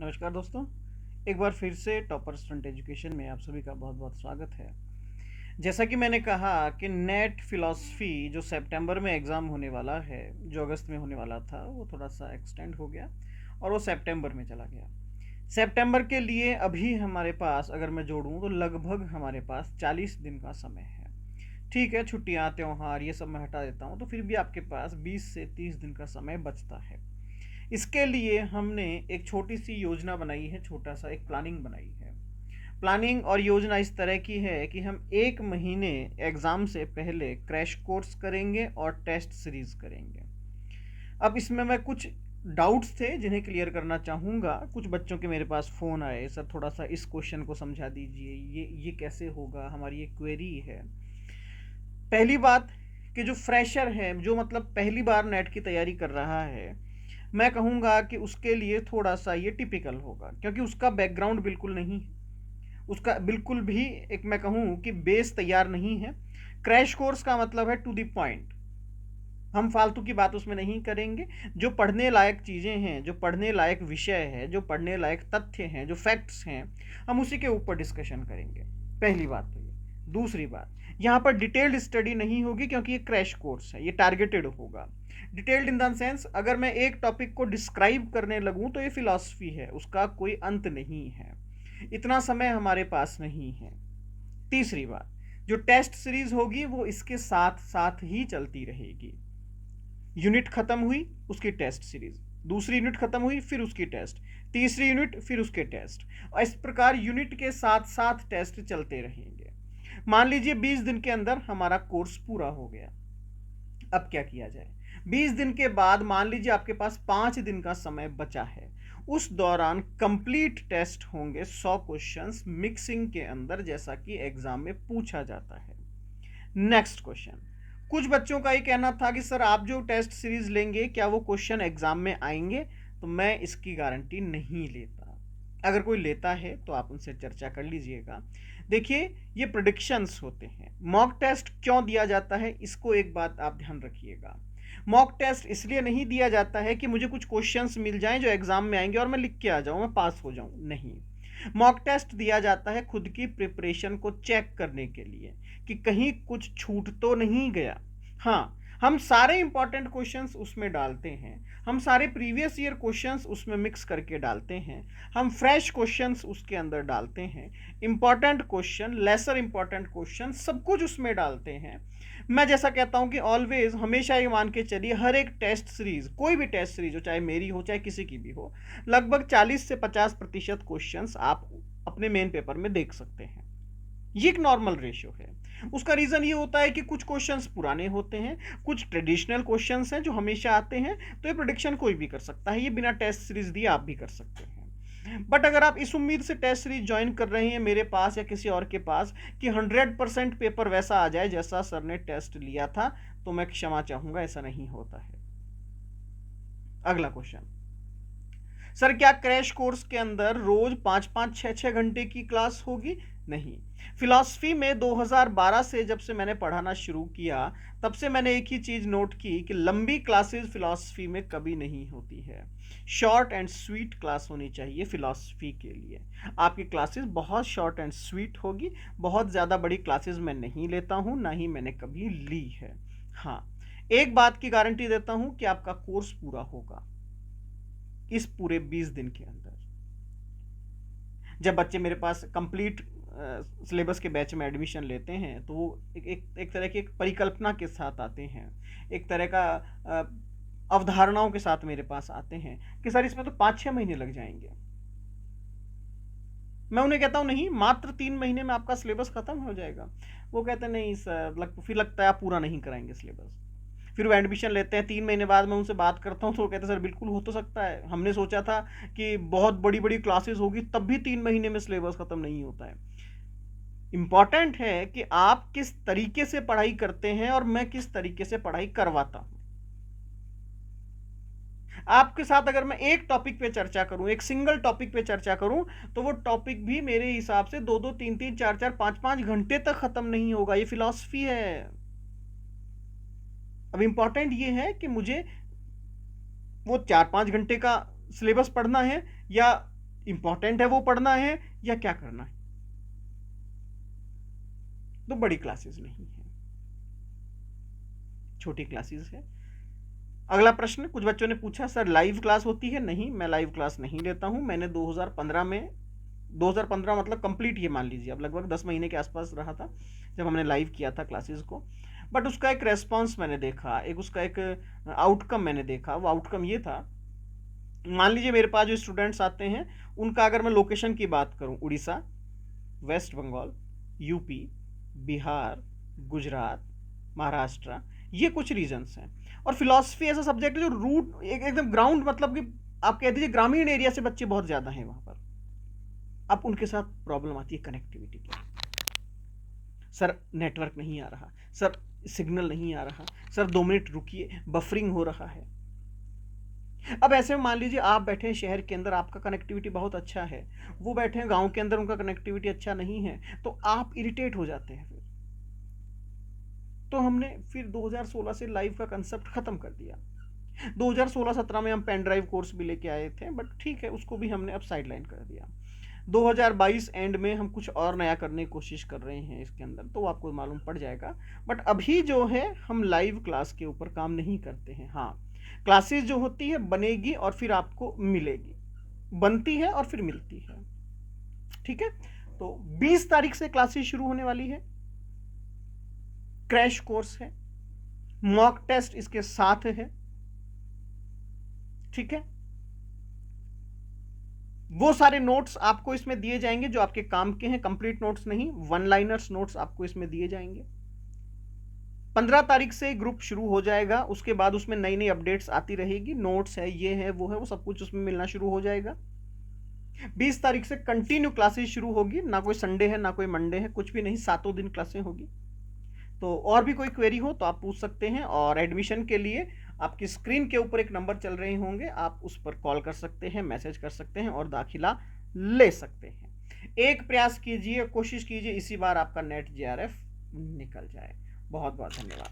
नमस्कार दोस्तों। एक बार फिर से टॉपर स्टूडेंट एजुकेशन में आप सभी का बहुत बहुत स्वागत है। जैसा कि मैंने कहा कि नेट फिलॉसफी जो सितंबर में एग्ज़ाम होने वाला है, जो अगस्त में होने वाला था, वो थोड़ा सा एक्सटेंड हो गया और वो सितंबर में चला गया। सितंबर के लिए अभी हमारे पास अगर मैं जोड़ूं तो लगभग हमारे पास 40 दिन का समय है। ठीक है, छुट्टियां त्योहार ये सब मैं हटा देता हूं, तो फिर भी आपके पास 20 से 30 दिन का समय बचता है। इसके लिए हमने एक छोटी सी योजना बनाई है, छोटा सा एक प्लानिंग बनाई है। प्लानिंग और योजना इस तरह की है कि हम 1 महीने एग्ज़ाम से पहले क्रैश कोर्स करेंगे और टेस्ट सीरीज करेंगे। अब इसमें मैं कुछ डाउट्स थे जिन्हें क्लियर करना चाहूँगा। कुछ बच्चों के मेरे पास फ़ोन आए, सर थोड़ा सा इस क्वेश्चन को समझा दीजिए, ये कैसे होगा, हमारी ये क्वेरी है। पहली बात कि जो फ्रेशर है, जो मतलब पहली बार नेट की तैयारी कर रहा है, मैं कहूँगा कि उसके लिए थोड़ा सा ये टिपिकल होगा, क्योंकि उसका बैकग्राउंड बिल्कुल नहीं है, उसका बिल्कुल भी एक मैं कहूँ कि बेस तैयार नहीं है। क्रैश कोर्स का मतलब है टू द पॉइंट, हम फालतू की बात उसमें नहीं करेंगे। जो पढ़ने लायक चीज़ें हैं, जो पढ़ने लायक विषय है, जो पढ़ने लायक तथ्य हैं, जो फैक्ट्स हैं, हम उसी के ऊपर डिस्कशन करेंगे। पहली बात तो ये। दूसरी बात, यहाँ पर डिटेल्ड स्टडी नहीं होगी, क्योंकि ये क्रैश कोर्स है, ये टारगेटेड होगा। डिटेल्ड इन द सेंस, अगर मैं एक टॉपिक को डिस्क्राइब करने लगूँ तो ये फिलॉसफी है, उसका कोई अंत नहीं है, इतना समय हमारे पास नहीं है। तीसरी बात, जो टेस्ट सीरीज होगी वो इसके साथ साथ ही चलती रहेगी। यूनिट खत्म हुई, उसकी टेस्ट सीरीज, दूसरी यूनिट खत्म हुई, फिर उसकी टेस्ट, तीसरी यूनिट, फिर उसके टेस्ट, और इस प्रकार यूनिट के साथ साथ टेस्ट चलते रहेंगे। मान लीजिए 20 दिन के अंदर हमारा कोर्स पूरा हो गया। अब क्या किया जाए? 20 दिन के बाद मान लीजिए आपके पास 5 दिन का समय बचा है। उस दौरान कंप्लीट टेस्ट होंगे, 100 क्वेश्चंस मिक्सिंग के अंदर, जैसा कि एग्जाम में पूछा जाता है। नेक्स्ट क्वेश्चन, कुछ बच्चों का ये कहना था कि सर आप जो टेस्ट सीरीज लेंगे, क्या वो क्वेश्चन एग्जाम में आएंगे? तो मैं इसकी गारंटी नहीं लेता। अगर कोई लेता है तो आप उनसे चर्चा कर लीजिएगा। देखिए, ये प्रोडिक्शंस होते हैं। मॉक टेस्ट क्यों दिया जाता है, इसको एक बात आप ध्यान रखिएगा। मॉक टेस्ट इसलिए नहीं दिया जाता है कि मुझे कुछ क्वेश्चंस मिल जाएं जो एग्जाम में आएंगे और मैं लिख के आ जाऊं, मैं पास हो जाऊं, नहीं। मॉक टेस्ट दिया जाता है खुद की प्रिपरेशन को चेक करने के लिए कि कहीं कुछ छूट तो नहीं गया। हाँ, हम सारे इंपॉर्टेंट क्वेश्चंस उसमें डालते हैं, हम सारे प्रीवियस ईयर क्वेश्चंस उसमें मिक्स करके डालते हैं, हम फ्रेश क्वेश्चंस उसके अंदर डालते हैं, important question, lesser important question, सब कुछ उसमें डालते हैं। मैं जैसा कहता हूं कि ऑलवेज, हमेशा ये मान के चलिए, हर एक टेस्ट सीरीज, कोई भी टेस्ट सीरीज हो, चाहे मेरी हो चाहे किसी की भी हो, लगभग 40 से 50% क्वेश्चंस आप अपने मेन पेपर में देख सकते हैं। ये एक नॉर्मल रेशियो है। उसका रीजन ये होता है कि कुछ क्वेश्चंस पुराने होते हैं, कुछ ट्रेडिशनल क्वेश्चंस हैं जो हमेशा आते हैं, तो ये प्रोडिक्शन कोई भी कर सकता है, ये बिना टेस्ट सीरीज दिए आप भी कर सकते हैं। बट अगर आप इस उम्मीद से टेस्ट सीरीज ज्वाइन कर रहे हैं मेरे पास या किसी और के पास कि 100% पेपर वैसा आ जाए जैसा सर ने टेस्ट लिया था, तो मैं क्षमा चाहूंगा, ऐसा नहीं होता है। अगला क्वेश्चन, सर क्या क्रैश कोर्स के अंदर रोज 5-5 6-6 घंटे की क्लास होगी? नहीं। फिलॉसफी में 2012 से जब से मैंने पढ़ाना शुरू किया, तब से मैंने एक ही चीज नोट की कि लंबी क्लासेस फिलॉसफी में कभी नहीं होती है। शॉर्ट एंड स्वीट क्लास होनी चाहिए फिलॉसफी के लिए। आपकी क्लासेस बहुत शॉर्ट एंड स्वीट होगी। बहुत ज़्यादा बड़ी क्लासेस मैं नहीं लेता हूँ, ना ही मैंने कभी ली है। हाँ, एक बात की गारंटी देता हूँ कि आपका कोर्स पूरा होगा इस पूरे 20 दिन के अंदर। जब बच्चे मेरे पास कंप्लीट सिलेबस के बैच में एडमिशन लेते हैं, तो वो एक तरह की एक परिकल्पना के साथ आते हैं, एक तरह का अवधारणाओं के साथ मेरे पास आते हैं कि सर इसमें तो 5-6 महीने लग जाएंगे। मैं उन्हें कहता हूँ नहीं, मात्र 3 महीने में आपका सिलेबस खत्म हो जाएगा। वो कहते हैं नहीं सर, फिर लगता है आप पूरा नहीं कराएंगे सिलेबस। फिर वो एडमिशन लेते हैं, 3 महीने बाद मैं उनसे बात करता हूँ तो वो कहते हैं सर बिल्कुल हो तो सकता है, हमने सोचा था कि बहुत बड़ी बड़ी क्लासेस होगी, तब भी 3 महीने में सिलेबस खत्म नहीं होता है। इंपॉर्टेंट है कि आप किस तरीके से पढ़ाई करते हैं और मैं किस तरीके से पढ़ाई करवाता हूं। आपके साथ अगर मैं एक टॉपिक पे चर्चा करूं, एक सिंगल टॉपिक पे चर्चा करूं, तो वो टॉपिक भी मेरे हिसाब से 2-2 3-3 4-4 5-5 घंटे तक खत्म नहीं होगा। ये फिलॉसफी है। अब इंपॉर्टेंट ये है कि मुझे वो 4-5 घंटे का सिलेबस पढ़ना है या इंपॉर्टेंट है वो पढ़ना है या क्या करना है? तो बड़ी क्लासेस नहीं है, छोटी क्लासेस है। अगला प्रश्न कुछ बच्चों ने पूछा, सर लाइव क्लास होती है? नहीं, मैं लाइव क्लास नहीं लेता हूं। मैंने 2015 में, 2015 मतलब कंप्लीट ये मान लीजिए, अब लगभग 10 महीने के आसपास रहा था जब हमने लाइव किया था क्लासेस को। बट उसका एक रेस्पॉन्स मैंने देखा, एक उसका एक आउटकम मैंने देखा। वो आउटकम ये था, मान लीजिए मेरे पास जो स्टूडेंट्स आते हैं उनका अगर मैं लोकेशन की बात करूं, उड़ीसा, वेस्ट बंगाल, यूपी, बिहार, गुजरात, महाराष्ट्र, ये कुछ रीजन्स हैं। और फिलॉसफी ऐसा सब्जेक्ट है जो रूट एकदम ग्राउंड, मतलब कि आप कह दीजिए ग्रामीण एरिया से बच्चे बहुत ज़्यादा हैं वहाँ पर। अब उनके साथ प्रॉब्लम आती है कनेक्टिविटी की। सर नेटवर्क नहीं आ रहा, सर सिग्नल नहीं आ रहा, सर 2 मिनट रुकिए, बफरिंग हो रहा है। अब ऐसे में मान लीजिए आप बैठे हैं शहर के अंदर, आपका कनेक्टिविटी बहुत अच्छा है, वो बैठे हैं गांव के अंदर, उनका कनेक्टिविटी अच्छा नहीं है, तो आप इरिटेट हो जाते हैं। फिर तो हमने फिर 2016 से लाइव का कंसेप्ट खत्म कर दिया। 2016-17 में हम पेन ड्राइव कोर्स भी लेके आए थे, बट ठीक है, उसको भी हमने अब साइडलाइन कर दिया। 2022 एंड में हम कुछ और नया करने की कोशिश कर रहे हैं इसके अंदर, तो आपको मालूम पड़ जाएगा। बट अभी जो है हम लाइव क्लास के ऊपर काम नहीं करते हैं। हाँ, क्लासेस जो होती है बनेगी और फिर आपको मिलेगी, बनती है और फिर मिलती है। ठीक है, तो 20 तारीख से क्लासेस शुरू होने वाली है, क्रैश कोर्स है, मॉक टेस्ट इसके साथ है। ठीक है, वो सारे नोट्स आपको इसमें दिए जाएंगे जो आपके काम के हैं, कंप्लीट नोट्स नहीं, वन लाइनर्स नोट्स आपको इसमें दिए जाएंगे। 15 तारीख से ग्रुप शुरू हो जाएगा, उसके बाद उसमें नई नई अपडेट्स आती रहेगी, नोट्स है, ये है, वो सब कुछ उसमें मिलना शुरू हो जाएगा। 20 तारीख से कंटिन्यू क्लासेस शुरू होगी, ना कोई संडे है ना कोई मंडे है, कुछ भी नहीं, 7 दिन क्लासें होगी। तो और भी कोई क्वेरी हो तो आप पूछ सकते हैं, और एडमिशन के लिए आपकी स्क्रीन के ऊपर एक नंबर चल रहे होंगे, आप उस पर कॉल कर सकते हैं, मैसेज कर सकते हैं और दाखिला ले सकते हैं। एक प्रयास कीजिए, कोशिश कीजिए इसी बार आपका नेट जेआरएफ निकल जाए। बहुत बहुत धन्यवाद।